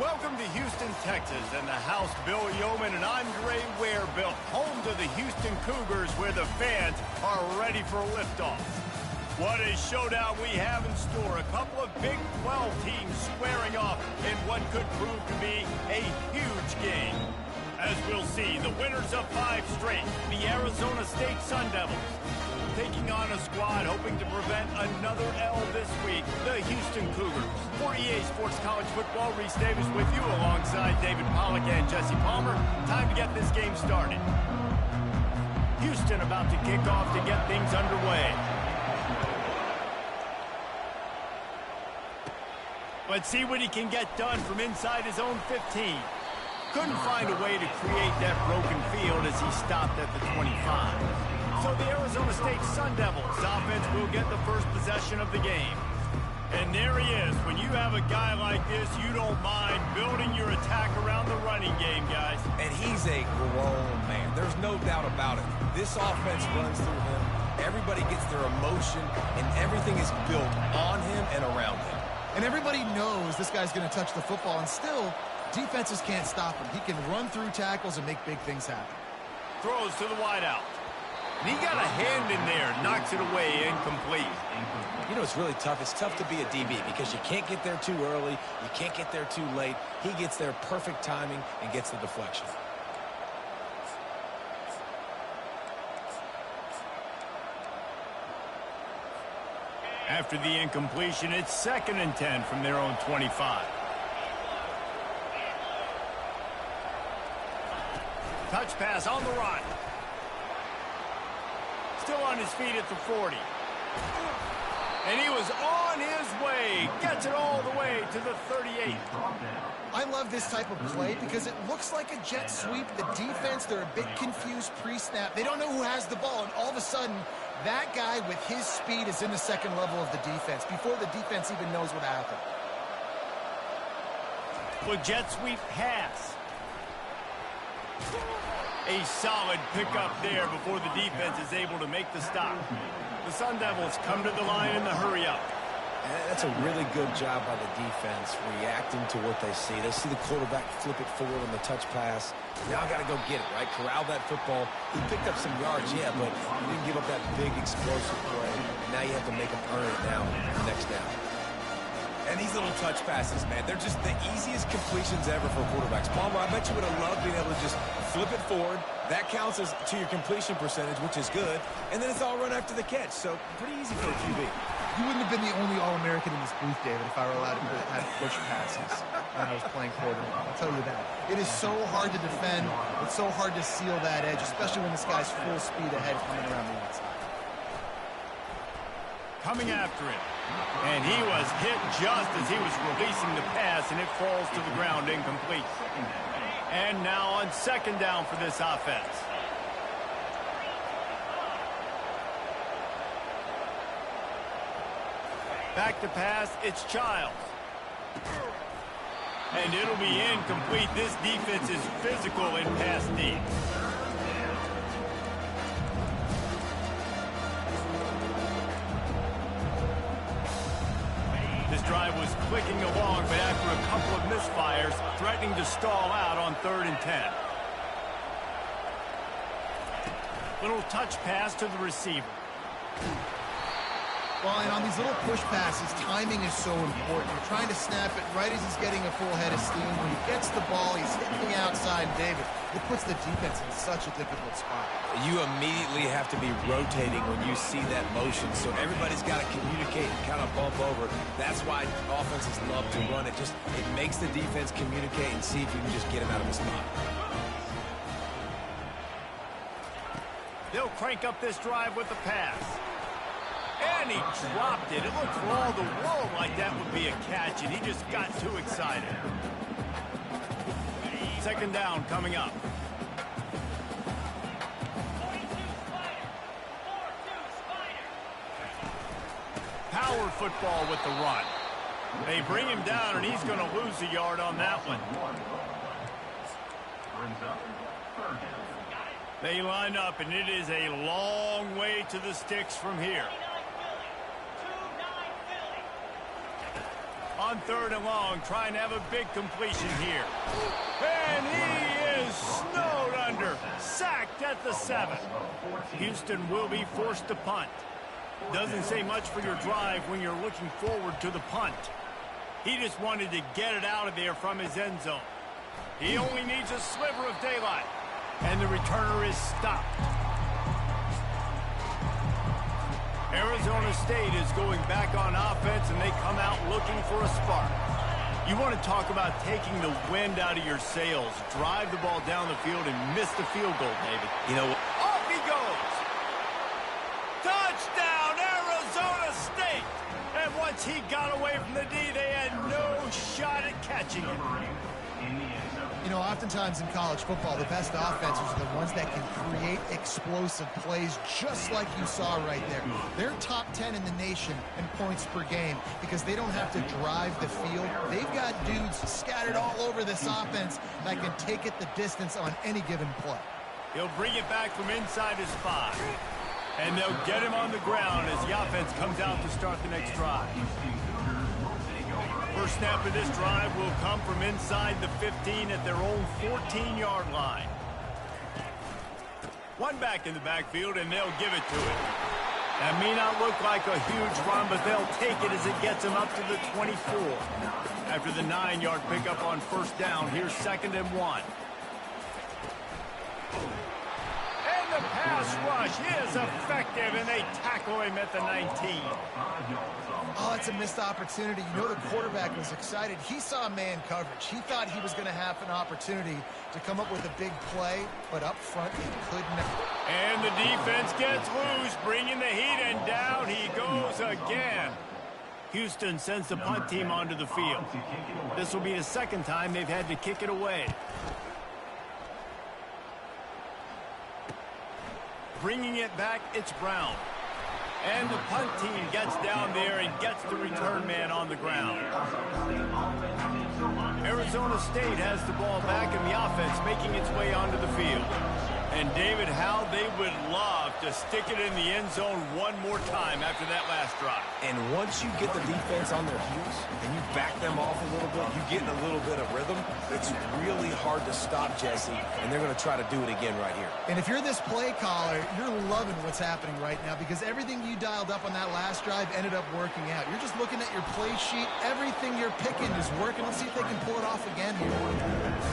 Welcome to Houston, Texas, and the house Bill Yeoman and Andre Ware built, home to the Houston Cougars, where the fans are ready for liftoff. What a showdown we have in store. A couple of Big 12 teams squaring off in what could prove to be a huge game. As we'll see, the winners of 5 straight, the Arizona State Sun Devils, taking on a squad hoping to prevent another L this week, the Houston Cougars. For EA Sports College Football, Reese Davis with you alongside David Pollack and Jesse Palmer. Time to get this game started. Houston about to kick off to get things underway. Let's see what he can get done from inside his own 15. Couldn't find a way to create that broken field as he stopped at the 25. So the Arizona State Sun Devils offense will get the first possession of the game. And there he is. When you have a guy like this, you don't mind building your attack around the running game, guys. And he's a grown man. There's no doubt about it. This offense runs through him. Everybody gets their emotion, and everything is built on him and around him. And everybody knows this guy's going to touch the football, and still, defenses can't stop him. He can run through tackles and make big things happen. Throws to the wideout. And he got a hand in there, knocks it away, incomplete. You know, it's really tough. It's tough to be a DB because you can't get there too early. You can't get there too late. He gets there perfect timing and gets the deflection. After the incompletion, it's 2nd and 10 from their own 25. Touch pass on the run. Still on his feet at the 40. And he was on his way. Gets it all the way to the 38. I love this type of play because it looks like a jet sweep. The defense, they're a bit confused pre-snap. They don't know who has the ball, and all of a sudden, that guy with his speed is in the second level of the defense before the defense even knows what happened. With jet sweep pass. A solid pickup there before the defense is able to make the stop. The Sun Devils come to the line in the hurry-up. That's a really good job by the defense, reacting to what they see. They see the quarterback flip it forward on the touch pass. Now I got to go get it, right? Corral that football. He picked up some yards, yeah, but he didn't give up that big explosive play. Now you have to make him earn it now, next down. And these little touch passes, man, they're just the easiest completions ever for quarterbacks. Palmer, I bet you would have loved being able to just flip it forward. That counts as to your completion percentage, which is good. And then it's all run after the catch. So pretty easy for a QB. You wouldn't have been the only All-American in this booth, David, if I were allowed to have push passes when I was playing quarterback. I'll tell you that. It is so hard to defend. It's so hard to seal that edge, especially when this guy's full speed ahead coming around the outside. Coming after him. And he was hit just as he was releasing the pass, and it falls to the ground incomplete. And now on 2nd down for this offense. Back to pass, it's Childs. And it'll be incomplete. This defense is physical in pass D. This drive was clicking along, but after a couple of misfires, threatening to stall out on 3rd and 10. Little touch pass to the receiver. Well, and on these little push passes, timing is so important. You're trying to snap it right as he's getting a full head of steam. When he gets the ball, he's hitting the outside, David. It puts the defense in such a difficult spot. You immediately have to be rotating when you see that motion, so everybody's got to communicate and kind of bump over. That's why offenses love to run it. It makes the defense communicate and see if you can just get him out of the spot. They'll crank up this drive with the pass. And he dropped it. It looked for all the world like that would be a catch, and he just got too excited. 2nd down coming up. Power football with the run. They bring him down, and he's going to lose a yard on that one. They line up, and it is a long way to the sticks from here. On 3rd and long, trying to have a big completion here. And he is snowed under. Sacked at the 7. Houston will be forced to punt. Doesn't say much for your drive when you're looking forward to the punt. He just wanted to get it out of there from his end zone. He only needs a sliver of daylight. And the returner is stopped. Arizona State is going back on offense, and they come out looking for a spark. You want to talk about taking the wind out of your sails. Drive the ball down the field and miss the field goal, David. You know, off he goes. Touchdown, Arizona State. And once he got away from the D, they had no shot at catching it. You know, oftentimes in college football, the best offenses are the ones that can create explosive plays just like you saw right there. They're top 10 in the nation in points per game because they don't have to drive the field. They've got dudes scattered all over this offense that can take it the distance on any given play. He'll bring it back from inside his 5. And they'll get him on the ground as the offense comes out to start the next drive. First snap of this drive will come from inside the 15 at their own 14-yard line. One back in the backfield, and they'll give it to him. That may not look like a huge run, but they'll take it as it gets them up to the 24. After the 9-yard pickup on first down, here's 2nd and 1. And the pass rush is effective, and they tackle him at the 19. Oh, it's a missed opportunity. You know the quarterback was excited. He saw man coverage. He thought he was going to have an opportunity to come up with a big play, but up front he couldn't. And the defense gets loose, bringing the heat, and down he goes again. Houston sends the punt team onto the field. This will be the 2nd time they've had to kick it away. Bringing it back, it's Brown. And the punt team gets down there and gets the return man on the ground. Arizona State has the ball back in the offense, making its way onto the field. And David, how they would love to stick it in the end zone one more time after that last drive. And once you get the defense on their heels and you back them off a little bit, you get in a little bit of rhythm, it's really hard to stop, Jesse, and they're going to try to do it again right here. And if you're this play caller, you're loving what's happening right now because everything you dialed up on that last drive ended up working out. You're just looking at your play sheet. Everything you're picking is working. Let's see if they can pull it off again here.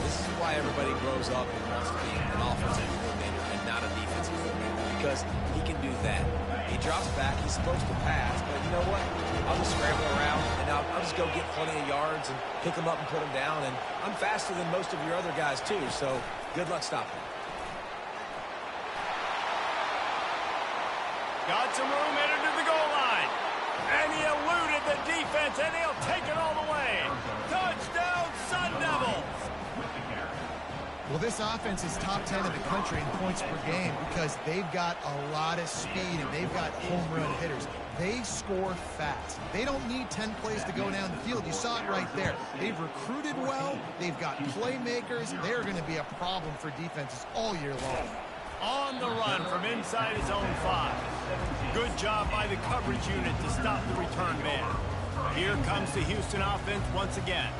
This is why everybody grows up and wants to be an offensive coordinator and not a defensive coordinator, because he can do that. He drops back. He's supposed to pass, but you know what? I'll just scramble around, and I'll just go get plenty of yards and pick them up and put them down, and I'm faster than most of your other guys, too, so good luck stopping. Got some room headed to the goal line. And he eluded the defense, and he'll take it all the way. Touchdown, Sun Devils! Well, this offense is top 10 in the country in points per game because they've got a lot of speed and they've got home run hitters. They score fast. They don't need 10 plays to go down the field. You saw it right there. They've recruited well. They've got playmakers. They're going to be a problem for defenses all year long. On the run from inside his own 5. Good job by the coverage unit to stop the return man. Here comes the Houston offense once again.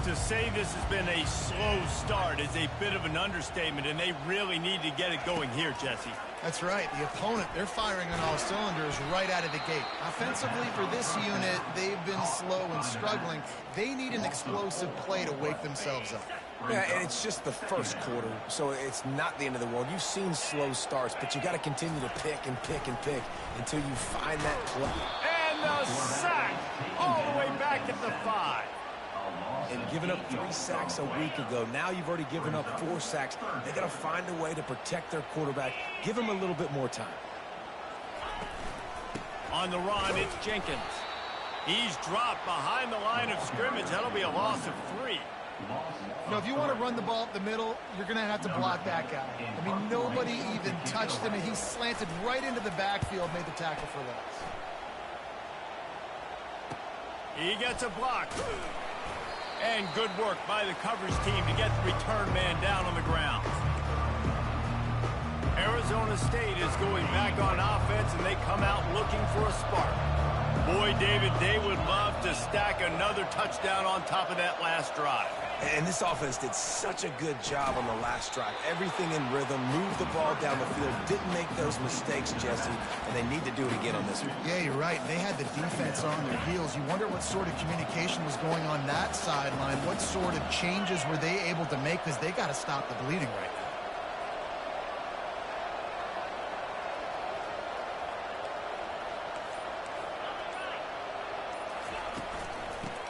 To say this has been a slow start is a bit of an understatement, and they really need to get it going here, Jesse. That's right. The opponent, they're firing on all cylinders right out of the gate. Offensively for this unit, they've been slow and struggling. They need an explosive play to wake themselves up. Yeah, and it's just the first quarter, so it's not the end of the world. You've seen slow starts, but you got to continue to pick and pick and pick until you find that play. And the sack all the way back at the 5. And giving up 3 sacks a week ago, now you've already given up 4 sacks. They got to find a way to protect their quarterback. Give him a little bit more time. On the run, it's Jenkins. He's dropped behind the line of scrimmage. That'll be a loss of 3. You know, if you want to run the ball up the middle, you're going to have to block that guy. I mean, nobody even touched him, and he slanted right into the backfield, made the tackle for loss. He gets a block. And good work by the coverage team to get the return man down on the ground. Arizona State is going back on offense, and they come out looking for a spark. Boy, David, they would love to stack another touchdown on top of that last drive. And this offense did such a good job on the last drive. Everything in rhythm, moved the ball down the field, didn't make those mistakes, Jesse, and they need to do it again on this one. Yeah, you're right. They had the defense on their heels. You wonder what sort of communication was going on that sideline. What sort of changes were they able to make, because they got to stop the bleeding right now.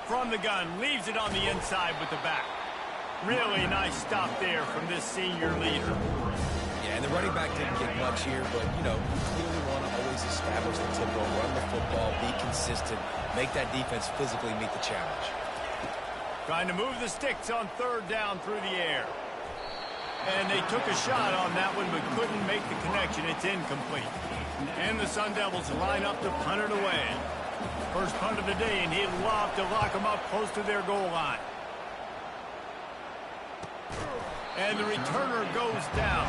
From the gun, leaves it on the inside with the back. Really nice stop there from this senior leader. Yeah, and the running back didn't get much here, but, you know, you clearly want to always establish the tempo, run the football, be consistent, make that defense physically meet the challenge. Trying to move the sticks on third down through the air. And they took a shot on that one, but couldn't make the connection. It's incomplete. And the Sun Devils line up to punt it away. First punt of the day, and he'd love to lock them up close to their goal line. And the returner goes down.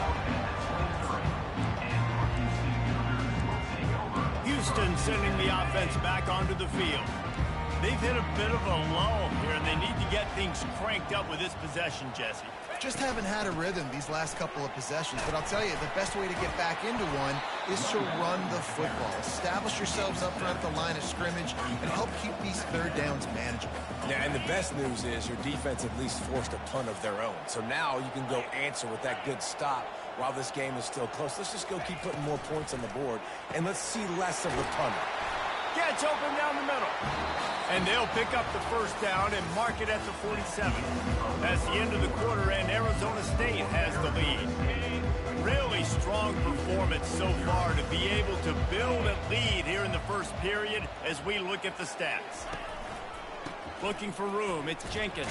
Houston sending the offense back onto the field. They've hit a bit of a lull here, and they need to get things cranked up with this possession, Jesse. Just haven't had a rhythm these last couple of possessions, but I'll tell you, the best way to get back into one is to run the football. Establish yourselves up front at the line of scrimmage and help keep these third downs manageable. Yeah, and the best news is your defense at least forced a punt of their own. So now you can go answer with that good stop while this game is still close. Let's just go keep putting more points on the board, and let's see less of the punter. Gets open down the middle. And they'll pick up the first down and mark it at the 47. That's the end of the quarter, and Arizona State has the lead. Really strong performance so far to be able to build a lead here in the first period as we look at the stats. Looking for room, it's Jenkins.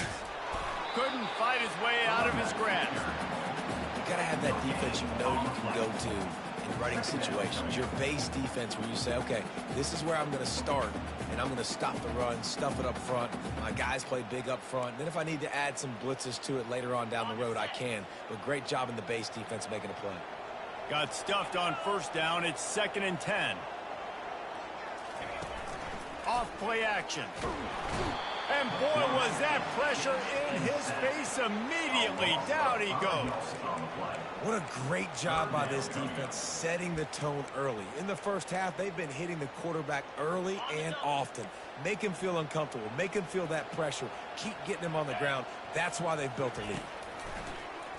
Couldn't fight his way out of his grasp. You got to have that defense you know you can go to in running situations. Your base defense where you say, okay, this is where I'm going to start, and I'm going to stop the run, stuff it up front. My guys play big up front. Then if I need to add some blitzes to it later on down the road, I can. But great job in the base defense making a play. Got stuffed on first down. It's 2nd and 10. Off play action. And boy, was that pressure in his face immediately. Down he goes. What a great job by this defense setting the tone early. In the first half, they've been hitting the quarterback early and often. Make him feel uncomfortable. Make him feel that pressure. Keep getting him on the ground. That's why they've built a lead.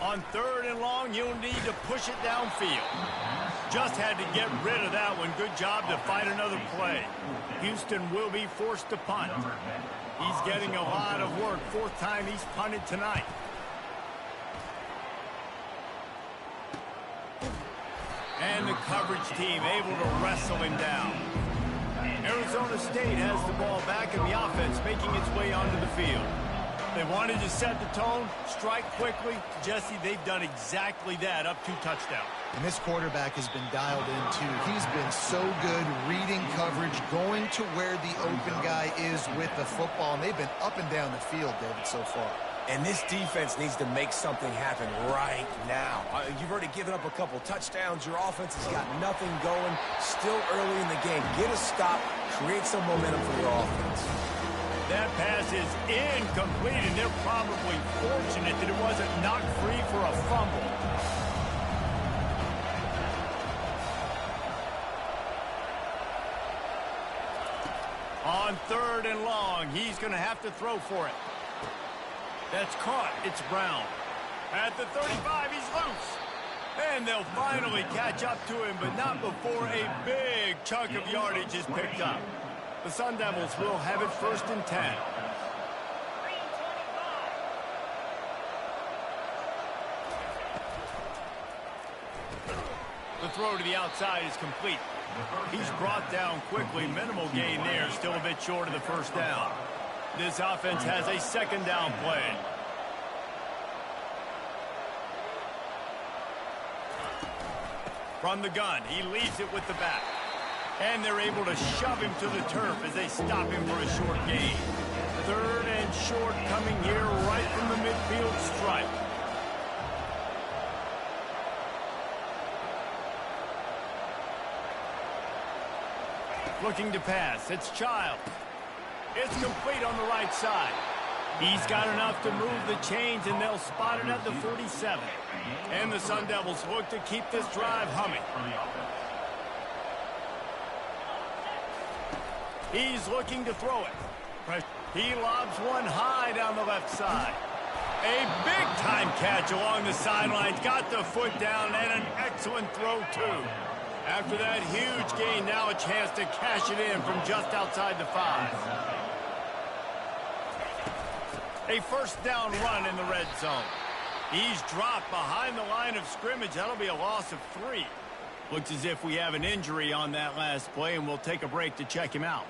On 3rd and long, you'll need to push it downfield. Just had to get rid of that one. Good job to find another play. Houston will be forced to punt. He's getting a lot of work. 4th time he's punted tonight. And the coverage team able to wrestle him down. Arizona State has the ball back in the offense, making its way onto the field. They wanted to set the tone, strike quickly. Jesse, they've done exactly that, up 2 touchdowns. And this quarterback has been dialed in, too. He's been so good reading coverage, going to where the open guy is with the football, and they've been up and down the field, David, so far. And this defense needs to make something happen right now. You've already given up a couple touchdowns. Your offense has got nothing going. Still early in the game. Get a stop. Create some momentum for your offense. That pass is incomplete, and they're probably fortunate that it wasn't knocked free for a fumble. On 3rd and long, he's going to have to throw for it. That's caught. It's Brown. At the 35, he's loose. And they'll finally catch up to him, but not before a big chunk of yardage is picked up. The Sun Devils will have it 1st and 10. The throw to the outside is complete. He's brought down quickly. Minimal gain there. Still a bit short of the first down. This offense has a 2nd down play. From the gun, he leaves it with the back. And they're able to shove him to the turf as they stop him for a short gain. 3rd and short coming here right from the midfield stripe. Looking to pass. It's Child. It's complete on the right side. He's got enough to move the chains, and they'll spot it at the 47. And the Sun Devils look to keep this drive humming. He's looking to throw it. He lobs one high down the left side. A big-time catch along the sidelines. Got the foot down, and an excellent throw, too. After that huge gain, now a chance to cash it in from just outside the 5. A first down run in the red zone. He's dropped behind the line of scrimmage. That'll be a loss of 3. Looks as if we have an injury on that last play, and we'll take a break to check him out.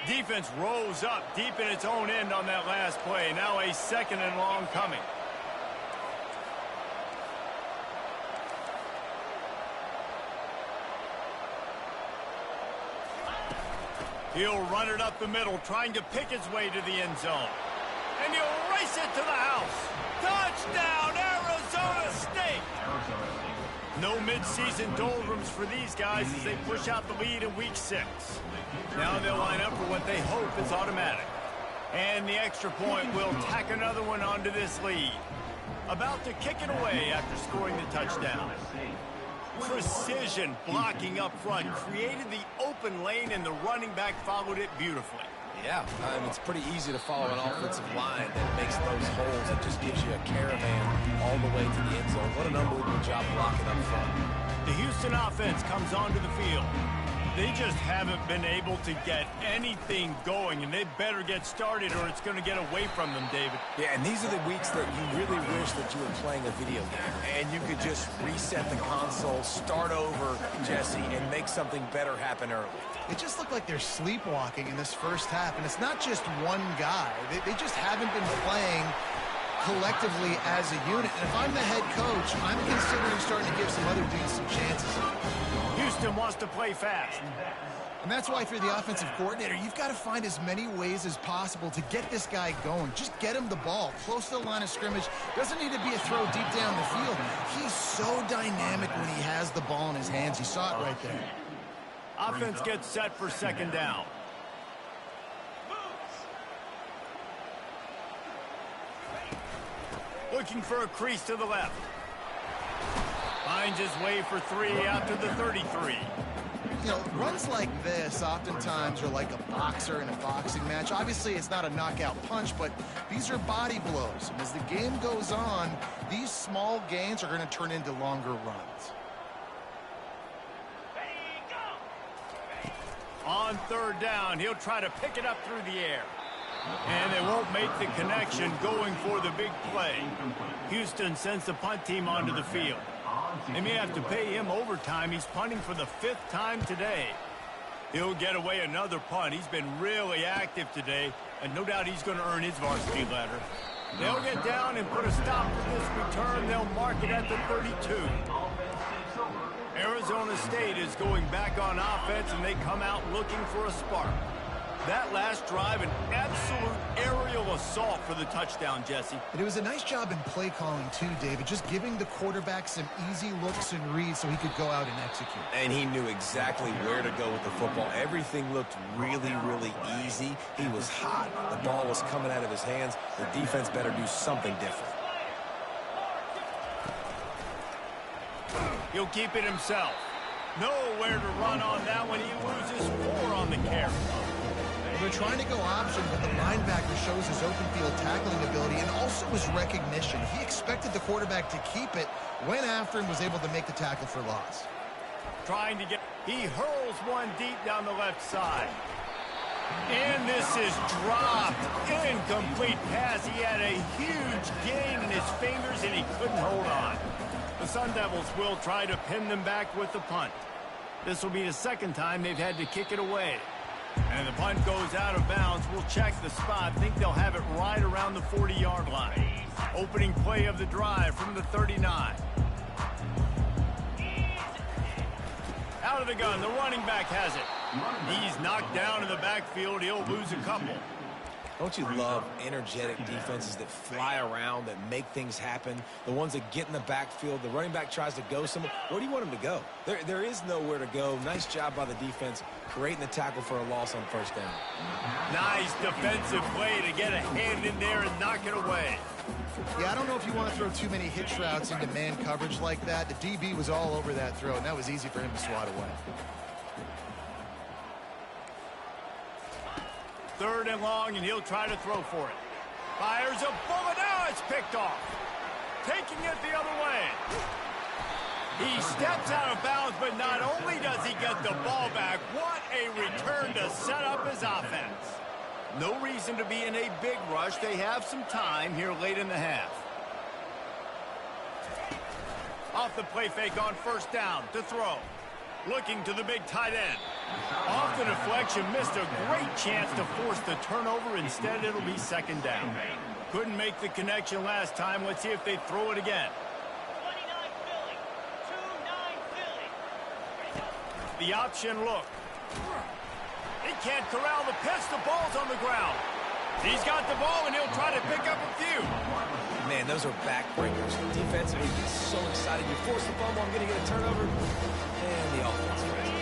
Defense rose up deep in its own end on that last play. Now a 2nd and long coming. He'll run it up the middle, trying to pick his way to the end zone. And he'll race it to the house. Touchdown, Arizona State! No midseason doldrums for these guys as they push out the lead in week 6. Now they'll line up for what they hope is automatic. And the extra point will tack another one onto this lead. About to kick it away after scoring the touchdown. Precision blocking up front created the open lane, and the running back followed it beautifully. Yeah, it's pretty easy to follow an offensive line that makes those holes and just gives you a caravan all the way to the end zone. What an unbelievable job blocking up front. The Houston offense comes onto the field. They just haven't been able to get anything going, and they better get started or it's going to get away from them, David. Yeah, and these are the weeks that you really wish that you were playing a video game and you could just reset the console, start over, Jesse, and make something better happen early. It just looked like they're sleepwalking in this first half, and it's not just one guy. They just haven't been playing collectively as a unit. And if I'm the head coach, I'm considering starting to give some other dudes some chances. Houston wants to play fast. And that's why, if you're the offensive coordinator, you've got to find as many ways as possible to get this guy going. Just get him the ball close to the line of scrimmage. Doesn't need to be a throw deep down the field. He's so dynamic when he has the ball in his hands. You saw it right there. Offense gets set for 2nd down. Looking for a crease to the left. Finds his way for 3 out to the 33. You know, runs like this oftentimes are like a boxer in a boxing match. Obviously, it's not a knockout punch, but these are body blows. And as the game goes on, these small gains are going to turn into longer runs. On 3rd down, he'll try to pick it up through the air. And they won't make the connection going for the big play. Houston sends the punt team onto the field. They may have to pay him overtime. He's punting for the 5th time today. He'll get away another punt. He's been really active today, and no doubt he's going to earn his varsity letter. They'll get down and put a stop to this return. They'll mark it at the 32. Arizona State is going back on offense, and they come out looking for a spark. That last drive, an absolute aerial assault for the touchdown, Jesse. And it was a nice job in play calling, too, David, just giving the quarterback some easy looks and reads so he could go out and execute. And he knew exactly where to go with the football. Everything looked really, really easy. He was hot. The ball was coming out of his hands. The defense better do something different. He'll keep it himself. Nowhere to run on that one. He loses 4 on the carry. They're trying to go option, but the linebacker shows his open field tackling ability and also his recognition. He expected the quarterback to keep it, went after and was able to make the tackle for loss. Trying to get... He hurls one deep down the left side. And this is dropped. Incomplete pass. He had a huge gain in his fingers, and he couldn't hold on. The Sun Devils will try to pin them back with the punt. This will be the 2nd time they've had to kick it away. And the punt goes out of bounds. We'll check the spot. Think they'll have it right around the 40-yard line. Opening play of the drive from the 39. Out of the gun. The running back has it. He's knocked down in the backfield. He'll lose a couple. Don't you love energetic defenses that fly around, that make things happen? The ones that get in the backfield, the running back tries to go somewhere. Where do you want him to go? There is nowhere to go. Nice job by the defense creating the tackle for a loss on first down. Nice defensive play to get a hand in there and knock it away. Yeah, I don't know if you want to throw too many hitch routes into man coverage like that. The DB was all over that throw, and that was easy for him to swat away. 3rd and long, and he'll try to throw for it. Fires a bullet. Now it's picked off. Taking it the other way. He steps out of bounds, but not only does he get the ball back, what a return to set up his offense. No reason to be in a big rush. They have some time here late in the half. Off the play fake on first down to throw. Looking to the big tight end. Off the deflection, missed a great chance to force the turnover. Instead, it'll be 2nd down. Couldn't make the connection last time. Let's see if they throw it again. 29 Philly. 2-9 Philly. The option look. He can't corral the pitch. The ball's on the ground. He's got the ball, and he'll try to pick up a few. Man, those are backbreakers. Defensively, you get so excited. You force the fumble, I'm going to get a turnover. And the offense wins.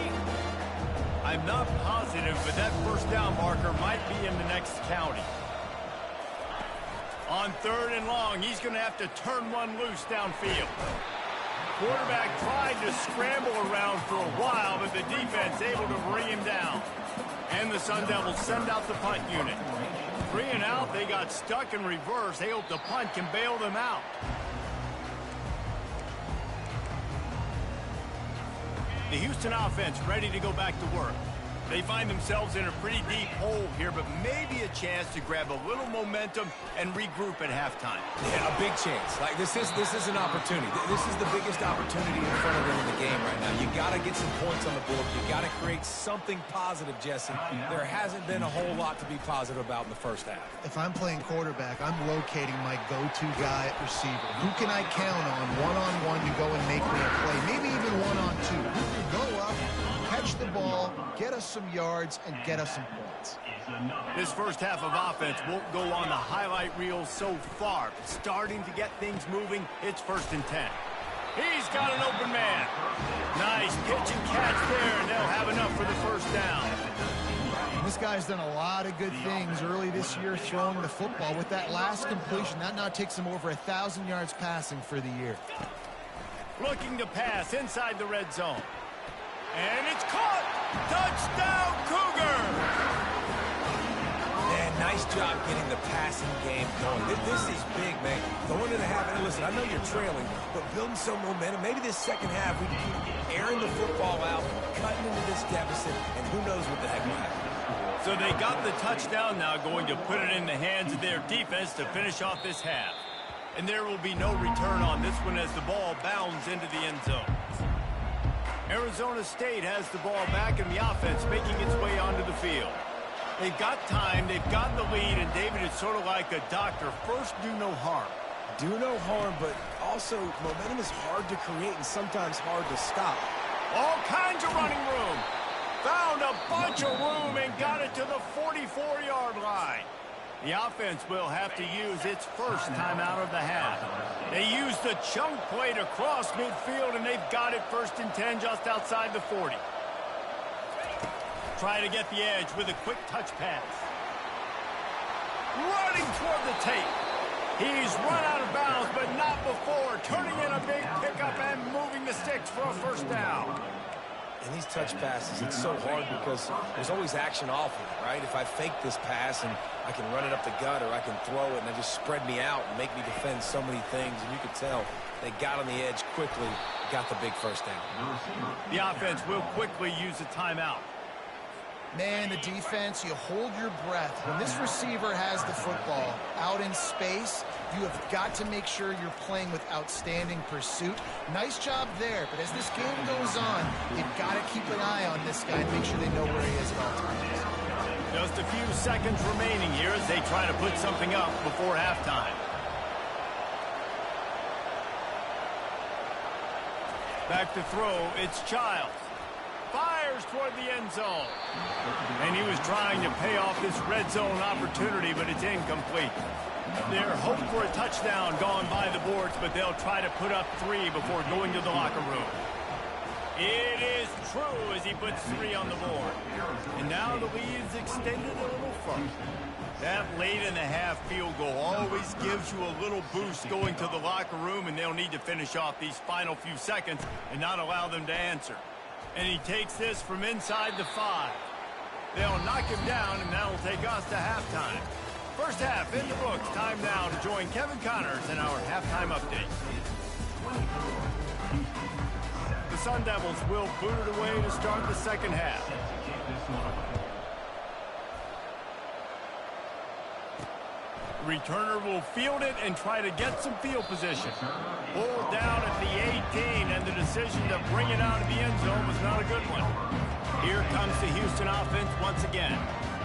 I'm not positive, but that first down marker might be in the next county. On 3rd and long, he's going to have to turn one loose downfield. Quarterback tried to scramble around for a while, but the defense able to bring him down. And the Sun Devils send out the punt unit. 3 and out, they got stuck in reverse. They hope the punt can bail them out. The Houston offense ready to go back to work. They find themselves in a pretty deep hole here, but maybe a chance to grab a little momentum and regroup at halftime. Yeah, a big chance. Like this is an opportunity. This is the biggest opportunity in front of them in the game right now. You got to get some points on the board. You got to create something positive, Jesse. There hasn't been a whole lot to be positive about in the first half. If I'm playing quarterback, I'm locating my go-to guy at receiver. Who can I count on one-on-one to go and make me a play? Maybe even one-on-two. Who can go up, catch the ball, get us some yards, and get us some points. This first half of offense won't go on the highlight reel so far, but starting to get things moving. It's 1st and 10. He's got an open man. Nice pitch and catch there, and they'll have enough for the first down. This guy's done a lot of good things early this year throwing the football. With that last completion, that now takes him over 1,000 yards passing for the year. Looking to pass inside the red zone. And it's caught! Touchdown, Cougar! Man, nice job getting the passing game going. This is big, man. Going into the half, and listen, I know you're trailing, but building some momentum. Maybe this second half, we can keep airing the football out, cutting into this deficit, and who knows what the heck will happen. So they got the touchdown now, going to put it in the hands of their defense to finish off this half. And there will be no return on this one as the ball bounds into the end zone. Arizona State has the ball back and the offense making its way onto the field. They've got time, they've got the lead, and David, it's sort of like a doctor. First, do no harm. Do no harm, but also momentum is hard to create and sometimes hard to stop. All kinds of running room. Found a bunch of room and got it to the 44-yard line. The offense will have to use its first time out of the half. They use the chunk play to cross midfield, and they've got it 1st and 10 just outside the 40. Try to get the edge with a quick touch pass. Running toward the tape. He's run out of bounds, but not before. Turning in a big pickup and moving the sticks for a first down. And these touch passes, it's so hard because there's always action off of it, right? If I fake this pass and I can run it up the gut or I can throw it and they just spread me out and make me defend so many things, and you can tell they got on the edge quickly, got the big first down. The offense will quickly use a timeout. Man, the defense, you hold your breath. When this receiver has the football out in space, you have got to make sure you're playing with outstanding pursuit. Nice job there, but as this game goes on, you've got to keep an eye on this guy and make sure they know where he is at all times. Just a few seconds remaining here as they try to put something up before halftime. Back to throw, it's Childs. Fires toward the end zone. And he was trying to pay off this red zone opportunity, but it's incomplete. They're hoping for a touchdown gone by the boards, but they'll try to put up 3 before going to the locker room. It is true as he puts 3 on the board. And now the lead's extended a little further. That late-in-the-half field goal always gives you a little boost going to the locker room, and they'll need to finish off these final few seconds and not allow them to answer. And he takes this from inside the 5. They'll knock him down, and that'll take us to halftime. First half in the books. Time now to join Kevin Connors in our halftime update. The Sun Devils will boot it away to start the second half. Returner will field it and try to get some field position. Pulled down at the 18, and the decision to bring it out of the end zone was not a good one. Here comes the Houston offense once again.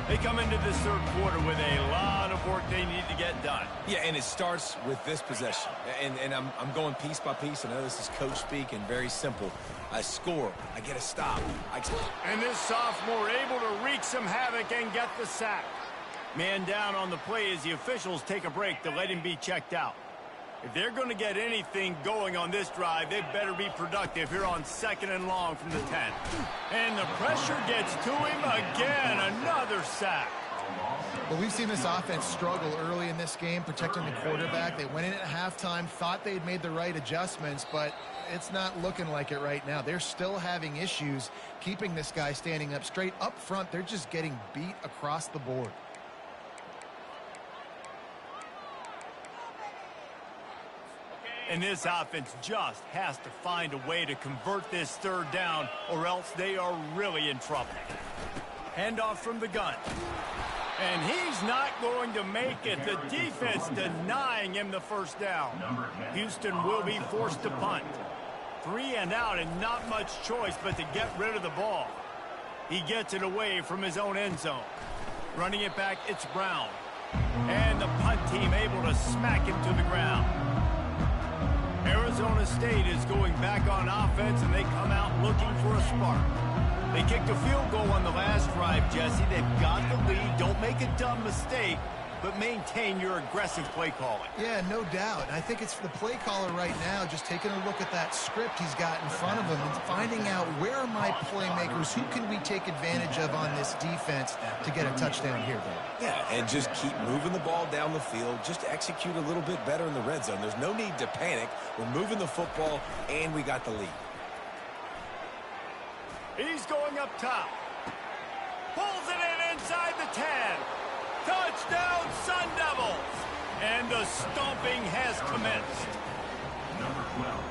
They come into this third quarter with a lot of work they need to get done. Yeah, and it starts with this possession. And I'm going piece by piece. I know this is coach speak and very simple. I score. I get a stop. And this sophomore able to wreak some havoc and get the sack. Man down on the play as the officials take a break to let him be checked out. If they're going to get anything going on this drive, they better be productive here on 2nd and long from the 10. And the pressure gets to him again. Another sack. Well, we've seen this offense struggle early in this game, protecting the quarterback. They went in at halftime, thought they'd made the right adjustments, but it's not looking like it right now. They're still having issues keeping this guy standing up straight. Up front, they're just getting beat across the board. And this offense just has to find a way to convert this third down, or else they are really in trouble. Handoff from the gun. And he's not going to make it. The defense denying him the first down. Houston will be forced to punt. 3 and out, and not much choice but to get rid of the ball. He gets it away from his own end zone. Running it back, it's Brown. And the punt team able to smack him to the ground. Arizona State is going back on offense, and they come out looking for a spark. They kicked a field goal on the last drive, Jesse. They've got the lead. Don't make a dumb mistake, but maintain your aggressive play calling. Yeah, no doubt. I think it's the play caller right now just taking a look at that script he's got in front of him and finding out where are my playmakers, who can we take advantage of on this defense to get a touchdown here, though. Yeah, and just keep moving the ball down the field. Just execute a little bit better in the red zone. There's no need to panic. We're moving the football, and we got the lead. He's going up top. Pulls it in inside the 10. Touchdown, Sun Devils! And the stomping has commenced.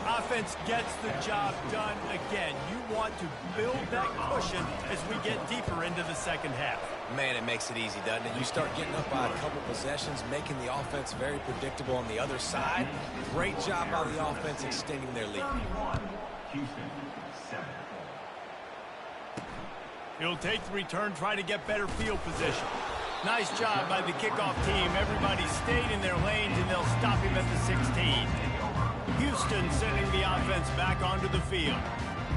Offense gets the job done again. You want to build that cushion as we get deeper into the second half. Man, it makes it easy, doesn't it? You start getting up by a couple possessions, making the offense very predictable on the other side. Great job by the offense extending their lead. He'll take the return, try to get better field position. Nice job by the kickoff team. Everybody stayed in their lanes, and they'll stop him at the 16. Houston sending the offense back onto the field.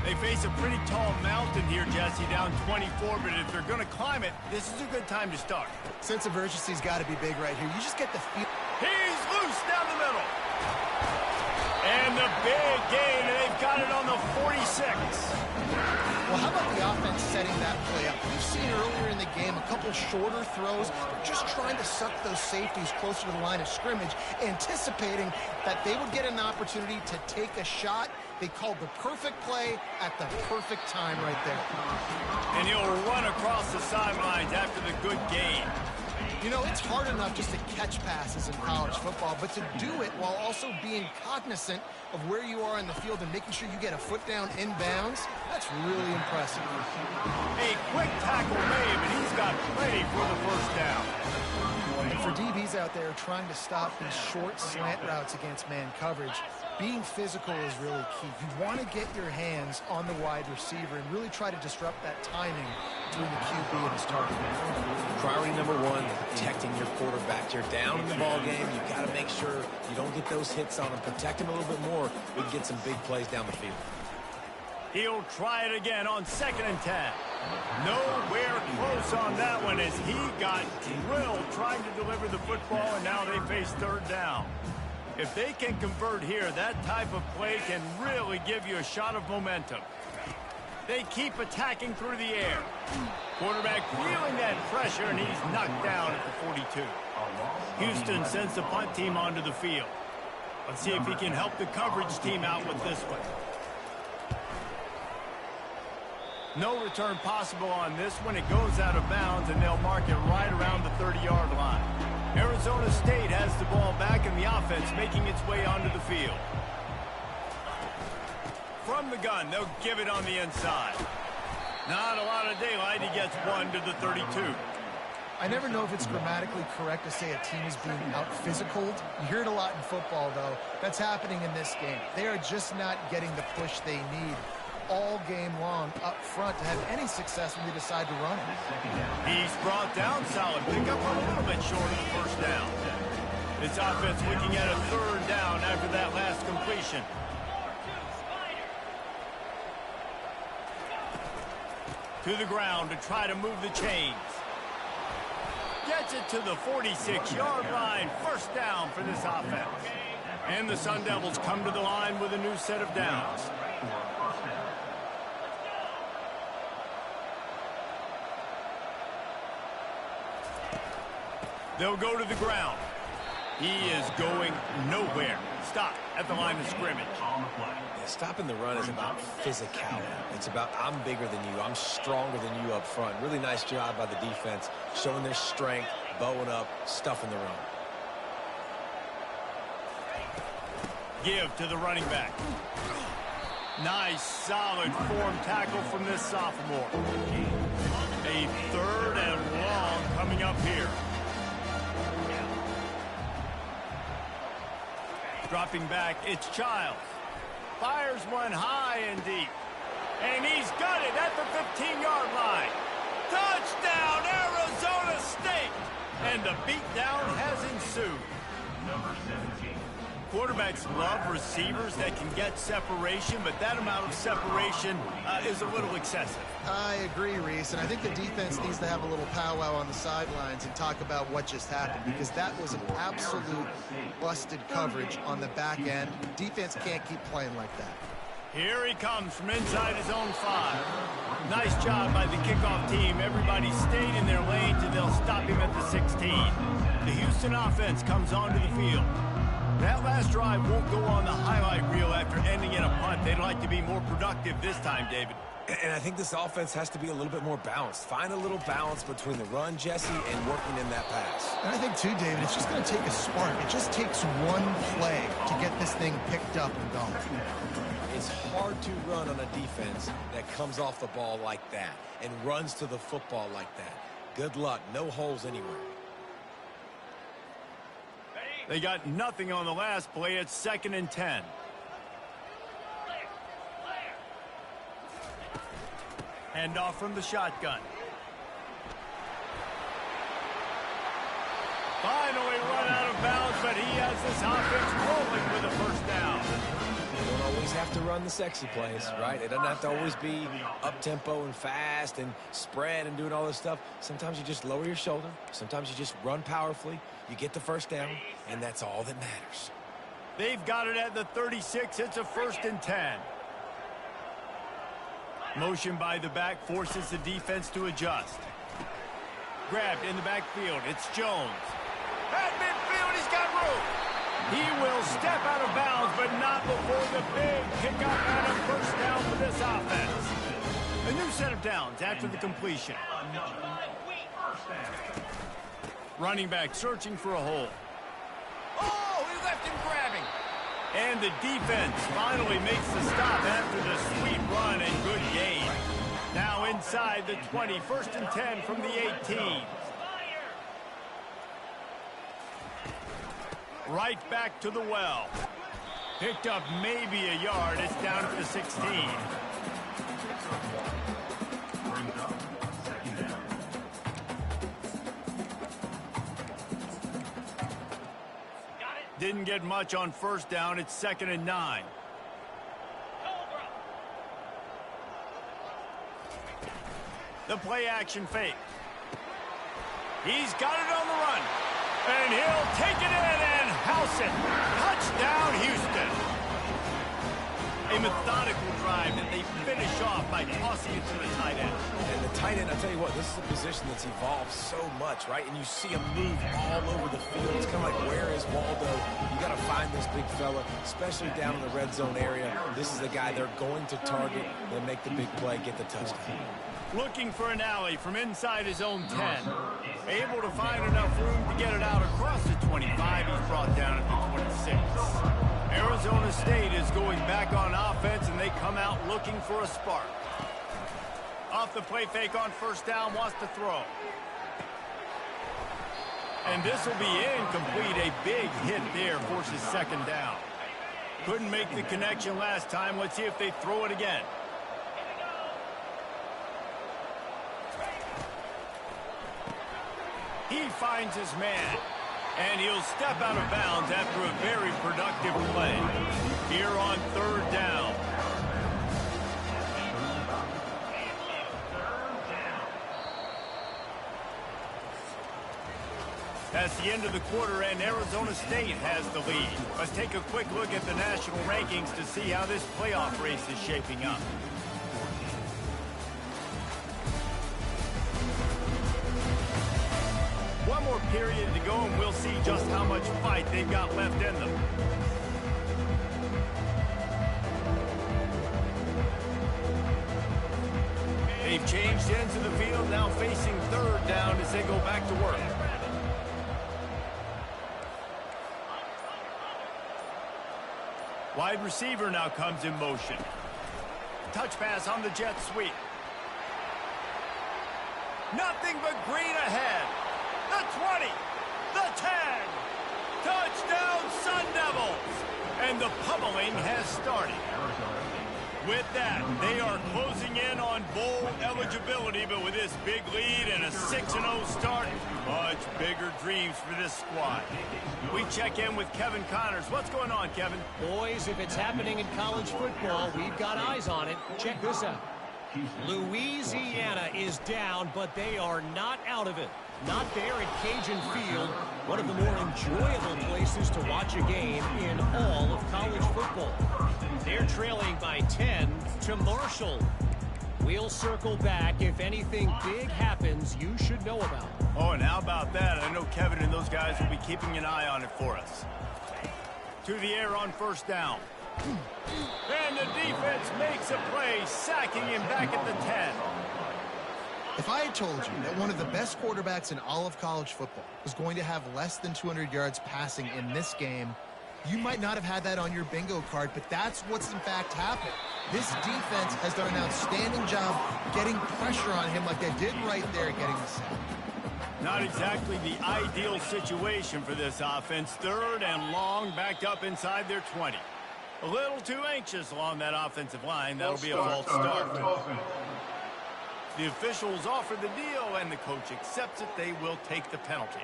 They face a pretty tall mountain here, Jesse, down 24, but if they're going to climb it, this is a good time to start. Sense of urgency's got to be big right here. You just get the feel. He's loose down the middle. And the big gain, and they've got it on the 46. Well, how about the offense setting that play up? We've seen earlier in the game a couple shorter throws. They're just trying to suck those safeties closer to the line of scrimmage, anticipating that they would get an opportunity to take a shot. They called the perfect play at the perfect time right there. And he'll run across the sidelines after the good gain. You know, it's hard enough just to catch passes in college football, but to do it while also being cognizant of where you are in the field and making sure you get a foot down inbounds, that's really impressive. A quick tackle made, but he's got plenty for the first down. And for DBs out there trying to stop these short slant routes against man coverage, being physical is really key. You want to get your hands on the wide receiver and really try to disrupt that timing between the QB and his target. Priority number one, protecting your quarterback. You're down in the ball game. You've got to make sure you don't get those hits on him. Protect him a little bit more. We can get some big plays down the field. He'll try it again on 2nd and 10. Nowhere close on that one as he got drilled trying to deliver the football, and now they face 3rd down. If they can convert here, that type of play can really give you a shot of momentum. They keep attacking through the air. Quarterback feeling that pressure, and he's knocked down at the 42. Houston sends the punt team onto the field. Let's see if he can help the coverage team out with this one. No return possible on this one. It goes out of bounds, and they'll mark it right around the 30-yard line. Arizona State has the ball back, and the offense making its way onto the field. From the gun, they'll give it on the inside. Not a lot of daylight. He gets 1 to the 32. I never know if it's grammatically correct to say a team is being out-physicaled. You hear it a lot in football, though. That's happening in this game. They are just not getting the push they need all game long up front to have any success when they decide to run it. He's brought down solid. Pick up a little bit short of the 1st down. This offense looking at a 3rd down after that last completion. To the ground to try to move the chains. Gets it to the 46-yard line. 1st down for this offense. And the Sun Devils come to the line with a new set of downs. They'll go to the ground. He is going nowhere. Stop at the line of scrimmage. Yeah, stopping the run is about physicality. It's about I'm bigger than you. I'm stronger than you up front. Really nice job by the defense, showing their strength, bowing up, stuffing the run. Give to the running back. Nice, solid form tackle from this sophomore. A 3rd and long coming up here. Dropping back, it's Childs. Fires one high and deep. And he's got it at the 15-yard line. Touchdown, Arizona State! And the beatdown has ensued. Number 17. Quarterbacks love receivers that can get separation, but that amount of separation is a little excessive. I agree, Reese, and I think the defense needs to have a little powwow on the sidelines and talk about what just happened, because that was an absolute busted coverage on the back end. Defense can't keep playing like that. Here he comes from inside his own 5. Nice job by the kickoff team. Everybody stayed in their lanes, and they'll stop him at the 16. The Houston offense comes onto the field. That last drive won't go on the highlight reel after ending in a punt. They'd like to be more productive this time, David. And I think this offense has to be a little bit more balanced. Find a little balance between the run, Jesse, and working in that pass. And I think, too, David, it's just going to take a spark. It just takes one play to get this thing picked up and going. It's hard to run on a defense that comes off the ball like that and runs to the football like that. Good luck. No holes anywhere. They got nothing on the last play. It's 2nd and 10. Hand off from the shotgun. Finally run out of bounds, but he has this offense rolling with a 1st down. You don't always have to run the sexy plays, right? It doesn't have to always be up-tempo and fast and spread and doing all this stuff. Sometimes you just lower your shoulder. Sometimes you just run powerfully. You get the 1st down, and that's all that matters. They've got it at the 36. It's a 1st and 10. Motion by the back forces the defense to adjust. Grabbed in the backfield. It's Jones. At midfield, he's got room. He will step out of bounds, but not before the big pickup and a 1st down for this offense. A new set of downs after the completion. Running back searching for a hole. Oh, he left him grabbing. And the defense finally makes the stop after the sweet run and good gain. Now inside the 20, 1st and 10 from the 18. Right back to the well. Picked up maybe a yard. It's down to the 16. Didn't get much on 1st down. It's 2nd and 9. The play action fake. He's got it on the run. And he'll take it in and house it. Touchdown, Houston. A methodical drive that they finish off by tossing it to the tight end. And the tight end, I'll tell you what, this is a position that's evolved so much, right? And you see him move all over the field. It's kind of like, where is Waldo? You got to find this big fella, especially down in the red zone area. This is the guy they're going to target and make the big play, get the touchdown. Looking for an alley from inside his own 10. Able to find enough room to get it out across the 25. He's brought down at the 26. Arizona State is going back on offense, and they come out looking for a spark. Off the play fake on first down, wants to throw. And this will be incomplete. A big hit there forces second down. Couldn't make the connection last time. Let's see if they throw it again. He finds his man, and he'll step out of bounds after a very productive play. Here on third down. That's the end of the quarter, and Arizona State has the lead. Let's take a quick look at the national rankings to see how this playoff race is shaping up. One more period to go, and we'll see just how much fight they've got left in them. They've changed ends of the field, now facing third down as they go back to work. Wide receiver now comes in motion. Touch pass on the jet sweep. Nothing but green ahead. The 20, the 10, touchdown Sun Devils, and the pummeling has started. With that, they are closing in on bowl eligibility, but with this big lead and a 6-0 start, much bigger dreams for this squad. We check in with Kevin Connors. What's going on, Kevin? Boys, if it's happening in college football, we've got eyes on it. Check this out. Louisiana is down, but they are not out of it. Not there at Cajun Field, one of the more enjoyable places to watch a game in all of college football. They're trailing by 10 to Marshall. We'll circle back. If anything big happens, you should know about it. Oh, and how about that? I know Kevin and those guys will be keeping an eye on it for us. To the air on first down. And the defense makes a play, sacking him back at the 10. If I had told you that one of the best quarterbacks in all of college football was going to have less than 200 yards passing in this game, you might not have had that on your bingo card, but that's what's in fact happened. This defense has done an outstanding job getting pressure on him like they did right there, getting the sack. Not exactly the ideal situation for this offense. Third and long, backed up inside their 20. A little too anxious along that offensive line. That'll be a false start. The officials offer the deal, and the coach accepts it. They will take the penalty.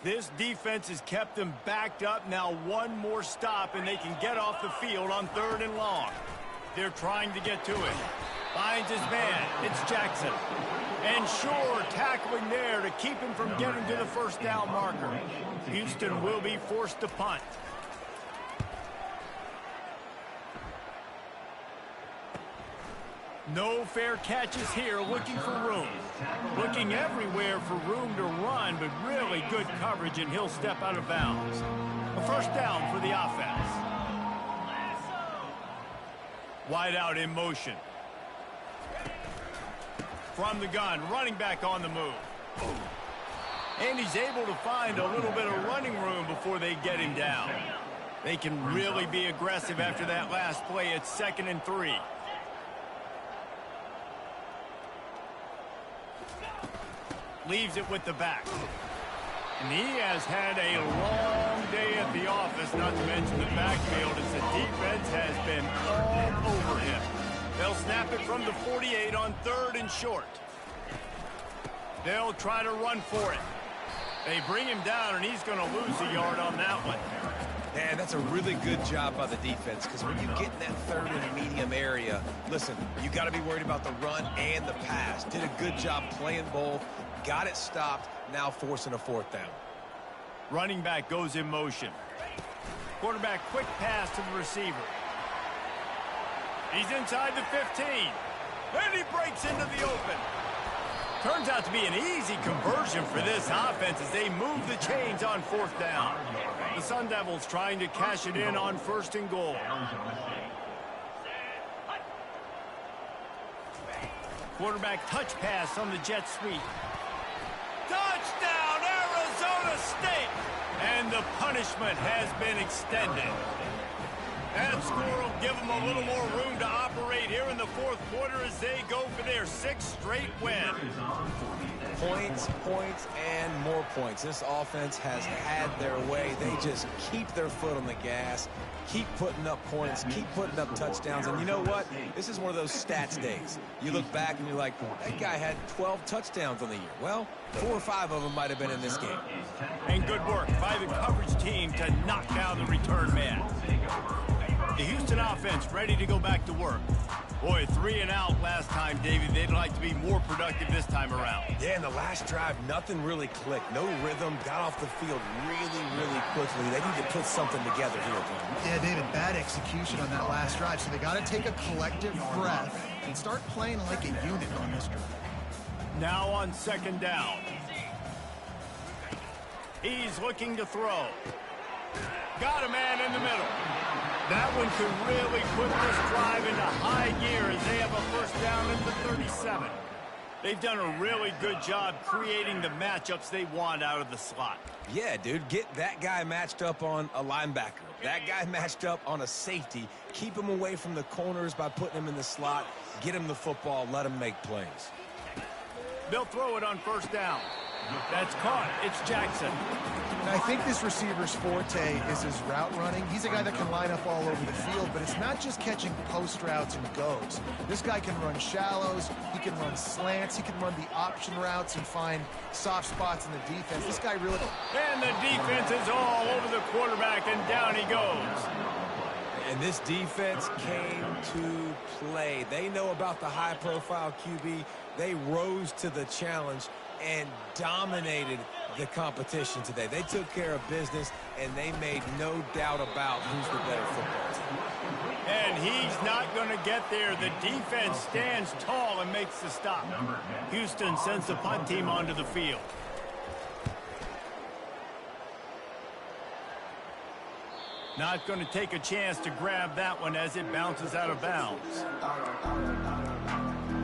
This defense has kept them backed up. Now one more stop, and they can get off the field on third and long. They're trying to get to it. Finds his man. It's Jackson. And Shore tackling there to keep him from getting to the first down marker. Houston will be forced to punt. No fair catches here, looking for room. Looking everywhere for room to run, but really good coverage, and he'll step out of bounds. A first down for the offense. Wide out in motion. From the gun, running back on the move. And he's able to find a little bit of running room before they get him down. They can really be aggressive after that last play. It's 2nd and 3. Leaves it with the back. And he has had a long day at the office, not to mention the backfield, as the defense has been all over him. They'll snap it from the 48 on third and short. They'll try to run for it. They bring him down, and he's going to lose a yard on that one. And that's a really good job by the defense, because when you get in that third and medium area, listen, you got to be worried about the run and the pass. Did a good job playing both, got it stopped, now forcing a fourth down. Running back goes in motion. Quarterback quick pass to the receiver. He's inside the 15. And he breaks into the open. Turns out to be an easy conversion for this offense as they move the chains on fourth down. The Sun Devils trying to cash it in on first and goal. Quarterback touch pass on the jet sweep. Touchdown, Arizona State! And the punishment has been extended. That score will give them a little more room to operate here in the fourth quarter as they go for their sixth straight win. Points, points, and more points. This offense has had their way. They just keep their foot on the gas, keep putting up points, keep putting up touchdowns. And you know what? This is one of those stats days. You look back and you're like, that guy had 12 touchdowns on the year. Well, 4 or 5 of them might have been in this game. And good work by the coverage team to knock down the return man. The Houston offense ready to go back to work. Boy, 3 and out last time, Davey. They'd like to be more productive this time around. Yeah, in the last drive, nothing really clicked. No rhythm, got off the field really quickly. They need to put something together here, Tom. Yeah, David, bad execution on that last drive. So they got to take a collective breath and start playing like a unit on this drive. Now on second down. He's looking to throw. Got a man in the middle. That one could really put this drive into high gear as they have a first down at the 37. They've done a really good job creating the matchups they want out of the slot. Yeah, dude, get that guy matched up on a linebacker. That guy matched up on a safety. Keep him away from the corners by putting him in the slot. Get him the football. Let him make plays. They'll throw it on first down. That's caught. It's Jackson. I think this receiver's forte is his route running. He's a guy that can line up all over the field, but it's not just catching post routes and goes. This guy can run shallows, he can run slants, he can run the option routes and find soft spots in the defense. This guy really... And the defense is all over the quarterback, and down he goes. And this defense came to play. They know about the high-profile QB. They rose to the challenge and dominated the competition today. They took care of business, and they made no doubt about who's the better football team. And he's not going to get there. The defense stands tall and makes the stop. Houston sends the punt team onto the field. Not going to take a chance to grab that one as it bounces out of bounds.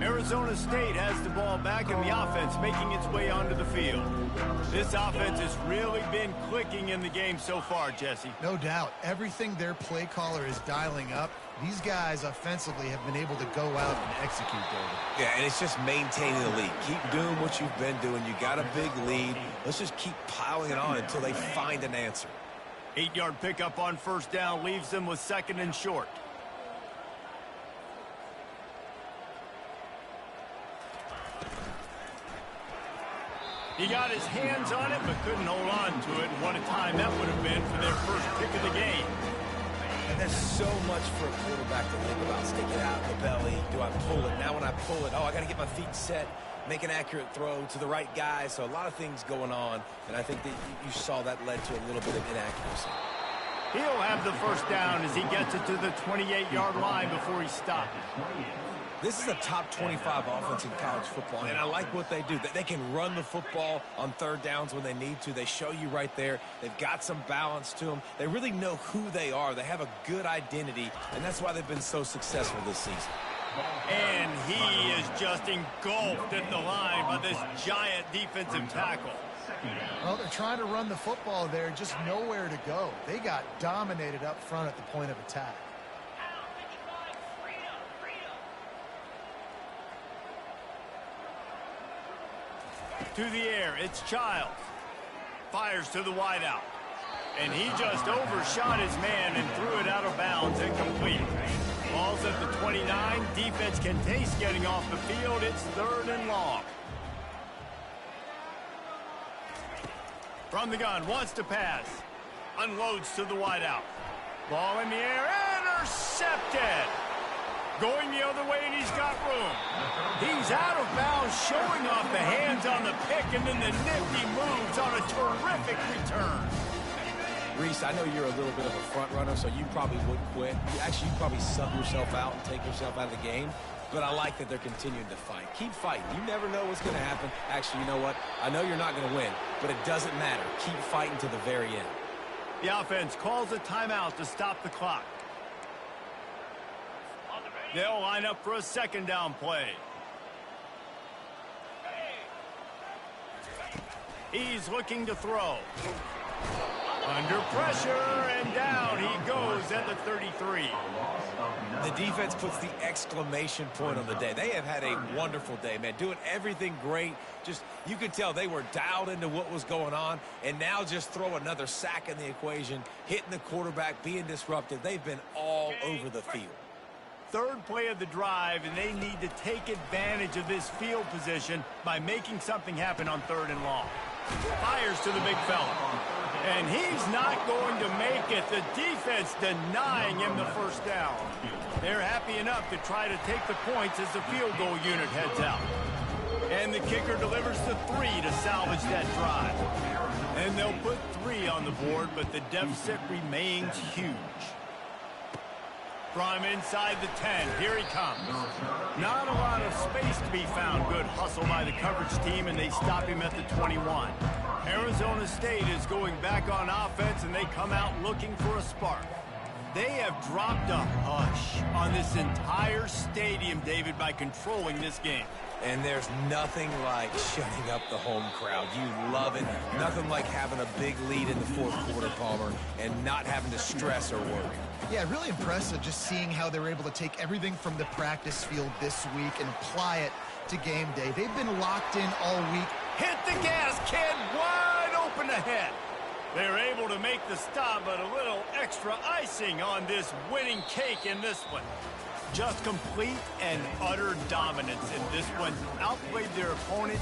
Arizona State has the ball back in the offense, making its way onto the field. This offense has really been clicking in the game so far, Jesse. No doubt. Everything their play caller is dialing up, these guys offensively have been able to go out and execute, David. Yeah, and it's just maintaining the lead. Keep doing what you've been doing. You got a big lead. Let's just keep piling it on until they find an answer. 8-yard pickup on first down leaves them with second and short. He got his hands on it, but couldn't hold on to it. And what a time that would have been for their first pick of the game. And there's so much for a quarterback to think about. Stick it out in the belly. Do I pull it? Now when I pull it, I got to get my feet set, make an accurate throw to the right guy. So a lot of things going on, and I think that you saw that led to a little bit of inaccuracy. He'll have the first down as he gets it to the 28-yard line before he stopped. This is a top 25 offense in college football, and I like what they do. They can run the football on third downs when they need to. They show you right there. They've got some balance to them. They really know who they are. They have a good identity, and that's why they've been so successful this season. And he is just engulfed at the line by this giant defensive tackle. Well, they're trying to run the football there, just nowhere to go. They got dominated up front at the point of attack. To the air, it's Childs. Fires to the wideout. And he just overshot his man and threw it out of bounds and complete. Ball's at the 29. Defense can taste getting off the field. It's third and long. From the gun, wants to pass. Unloads to the wideout. Ball in the air, intercepted. Going the other way, and he's got room. He's out of bounds, showing off the hands on the pick, and then the nifty moves on a terrific return. Reese, I know you're a little bit of a front runner, so you probably wouldn't quit. You'd probably sub yourself out and take yourself out of the game. But I like that they're continuing to fight. Keep fighting. You never know what's going to happen. Actually, you know what? I know you're not going to win, but it doesn't matter. Keep fighting to the very end. The offense calls a timeout to stop the clock. They'll line up for a second down play. He's looking to throw. Under pressure, and down he goes at the 33. The defense puts the exclamation point on the day. They have had a wonderful day, man. Doing everything great. Just, you could tell they were dialed into what was going on, and now just throw another sack in the equation, hitting the quarterback, being disruptive. They've been all over the field. Third play of the drive, and they need to take advantage of this field position by making something happen on 3rd and long. Fires to the big fella. And he's not going to make it. The defense denying him the first down. They're happy enough to try to take the points as the field goal unit heads out. And the kicker delivers the 3 to salvage that drive. And they'll put 3 on the board, but the deficit remains huge. From inside the 10, here he comes. Not a lot of space to be found. Good hustle by the coverage team, and they stop him at the 21. Arizona State is going back on offense, and they come out looking for a spark. They have dropped a hush on this entire stadium, David, by controlling this game. And there's nothing like shutting up the home crowd. You love it. Nothing like having a big lead in the 4th quarter, Palmer, and not having to stress or worry. Yeah, really impressive just seeing how they were able to take everything from the practice field this week and apply it to game day. They've been locked in all week. Hit the gas, kid, wide open ahead. They're able to make the stop, but a little extra icing on this winning cake in this one. Just complete and utter dominance in this one. Outplayed their opponent.